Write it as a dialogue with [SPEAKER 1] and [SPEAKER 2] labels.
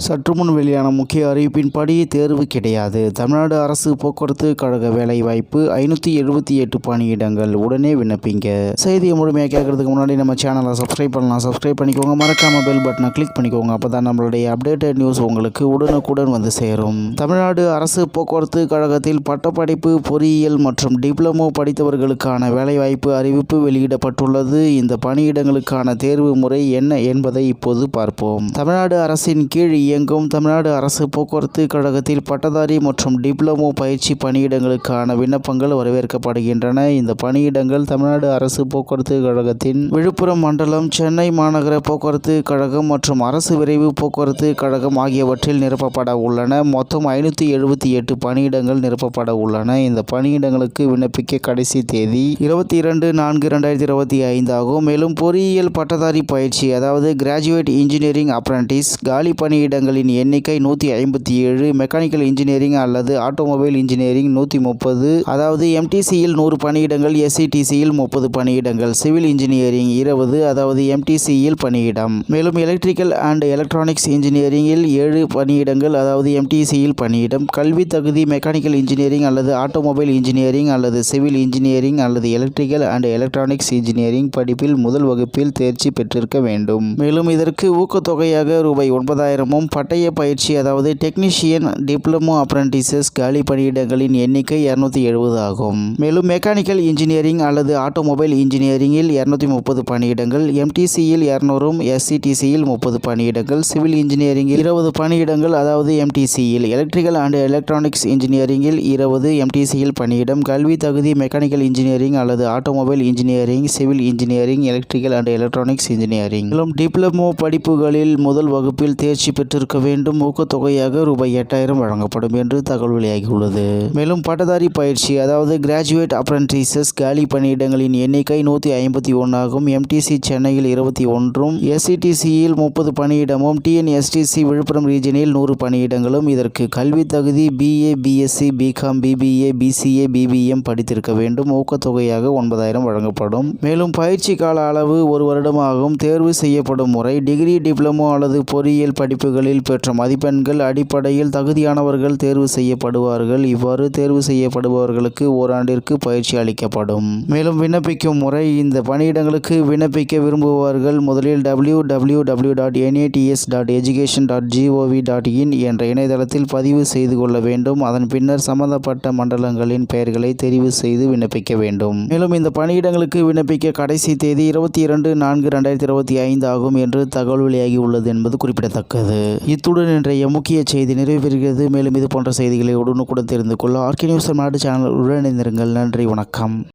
[SPEAKER 1] சற்று முன் வெளியான முக்கிய அறிவிப்பின்படி தேர்வு கிடையாது. தமிழ்நாடு அரசு போக்குவரத்து கழக வேலைவாய்ப்பு 578 பணியிடங்கள். உடனே விண்ணப்பிங்க. செய்தியை முழுமையாக கேட்கறதுக்கு முன்னாடி நம்ம சேனலை சப்ஸ்கிரைப் பண்ணலாம். சப்ஸ்கிரைப் பண்ணிக்கோங்க. மறக்காம பெல் பட்டனை கிளிக் பண்ணிக்கோங்க. அப்பதான் நம்மளுடைய அப்டேட்டட் நியூஸ் உங்களுக்கு உடனுக்குடன் வந்து சேரும். தமிழ்நாடு அரசு போக்குவரத்து கழகத்தில் பட்டப்படிப்பு பொறியியல் மற்றும் டிப்ளமோ படித்தவர்களுக்கான வேலைவாய்ப்பு அறிவிப்பு வெளியிடப்பட்டுள்ளது. இந்த பணியிடங்களுக்கான தேர்வு முறை என்ன என்பதை இப்போது பார்ப்போம். தமிழ்நாடு அரசின் கீழ் இயங்கும் தமிழ்நாடு அரசு போக்குவரத்து கழகத்தில் பட்டதாரி மற்றும் டிப்ளமோ பயிற்சி பணியிடங்களுக்கான விண்ணப்பங்கள் வரவேற்கப்படுகின்றன. இந்த பணியிடங்கள் தமிழ்நாடு அரசு போக்குவரத்து கழகத்தின் விழுப்புரம் மண்டலம், சென்னை மாநகர போக்குவரத்து கழகம் மற்றும் அரசு விரைவு போக்குவரத்து கழகம் ஆகியவற்றில் நிரப்பப்பட உள்ளன. மொத்தம் 578 பணியிடங்கள் நிரப்பப்பட உள்ளன. இந்த பணியிடங்களுக்கு விண்ணப்பிக்க கடைசி தேதி 22/4/2025 ஆகும். மேலும் பொறியியல் பட்டதாரி பயிற்சி, அதாவது கிராஜுவேட் இன்ஜினியரிங் அப்ரண்டிஸ் காலி பணியிடங்களின் எண்ணிக்கை 157, மெக்கானிக்கல் இன்ஜினியரிங் அல்லது ஆட்டோமொபைல் இன்ஜினியரிங் 130, அதாவது எம்டிசியில் 100 பணியிடங்கள், எஸ்சிடிசியில் 30 பணியிடங்கள், சிவில் இன்ஜினியரிங் 20, அதாவது எம்டிசியில் பணியிடம். மேலும் எலக்ட்ரிக்கல் அண்ட் எலக்ட்ரானிக்ஸ் இன்ஜினியரிங்கில் 7 பணியிடங்கள், அதாவது எம்டிசியில் பணியிடம். கல்வி தகுதி மெக்கானிக்கல் இன்ஜினியரிங் அல்லது ஆட்டோமொபைல் இன்ஜினியரிங் அல்லது சிவில் இன்ஜினியரிங் அல்லது எலக்ட்ரிக்கல் அண்ட் எலக்ட்ரானிக்ஸ் இன்ஜினியரிங் படிப்பில் முதல் வகுப்பில் தேர்ச்சி பெற்றிருக்க வேண்டும். மேலும் இதற்கு ஊக்கத்தொகையாக ரூபாய் 9,000 பட்டய பயிற்சி, அதாவது டெக்னீஷியன் டிப்ளமோ அப்ரண்டிசஸ் காலி பணியிடங்களின் எண்ணிக்கை 270 ஆகும். மேலும் மெக்கானிக்கல் இன்ஜினியரிங் அல்லது ஆட்டோமொபைல் இன்ஜினியரிங்கில் 230 பணியிடங்கள், எம்டிசியில் 200, எஸ்சிடிசியில் 30 பணியிடங்கள், சிவில் இன்ஜினியரிங்கில் 20 பணியிடங்கள், அதாவது எம்டிசியில். எலக்ட்ரிக்கல் அண்ட் எலக்ட்ரானிக்ஸ் இன்ஜினியரிங்கில் 20, எம்டிசியில் பணியிடம். கல்வி தகுதி மெக்கானிக்கல் இன்ஜினியரிங் அல்லது automobile engineering, civil engineering, electrical and electronics engineering. மேலும் டிப்ளமோ படிப்புகளில் முதல் வகுப்பில் தேர்ச்சி பெற்றிருக்க வேண்டும். ஊக்கத்தொகையாக ரூபாய் 8,000 வழங்கப்படும் என்று தகவல் வெளியாகியுள்ளது. மேலும் பட்டதாரி பயிற்சி, அதாவது கிராஜுவேட் அப்ரண்டிசஸ் காலி பணியிடங்களின் எண்ணிக்கை 151 ஆகும். எம்டிசி சென்னையில் 21, எஸ்சிடிசியில் 30 பணியிடமும், டிஎன்எஸ்டிசி விழுப்புரம் ரீஜனில் 100 பணியிடங்களும். இதற்கு கல்வி தகுதி BA, BSc, BCom, BBA, BCA, BBM படித்திருக்க வேண்டும். ஊக்கத்தொகையாக 9,000 வழங்கப்படும். மேலும் பயிற்சி கால அளவு 1 வருடமாகும். தேர்வு செய்யப்படும் முறை டிகிரி, டிப்ளமோ அல்லது பொறியியல் படிப்புகளில் பெற்ற மதிப்பெண்கள் அடிப்படையில் தகுதியானவர்கள் தேர்வு செய்யப்படுவார்கள். இவ்வாறு தேர்வு செய்யப்படுபவர்களுக்கு ஓராண்டிற்கு பயிற்சி அளிக்கப்படும். மேலும் விண்ணப்பிக்கும் முறை: இந்த பணியிடங்களுக்கு விண்ணப்பிக்க விரும்புபவர்கள் முதலில் www.nats.education.gov.in என்ற இணையதளத்தில் பதிவு செய்து கொள்ள வேண்டும். அதன் பின்னர் சம்பந்தப்பட்ட மண்டலங்களின் பெயர்களை தெரிவு செய்து விண்ணப்பிக்க வேண்டும். மேலும் இந்த பணியிடங்களுக்கு விண்ணப்பிக்க கடைசி தேதி 22/4/2025 ஆகும் என்று தகவல் வெளியாகி உள்ளது என்பது குறிப்பிடத்தக்கது. இத்துடன் இன்றைய முக்கிய செய்தி நிறைவு பெறுகிறது. மேலும் இது போன்ற செய்திகளை உடனுக்குடன் தெரிந்து கொள்ள ஆர்கே நியூஸ் தமிழ்நாடு சேனல் உடன் இணைந்திருங்கள். நன்றி, வணக்கம்.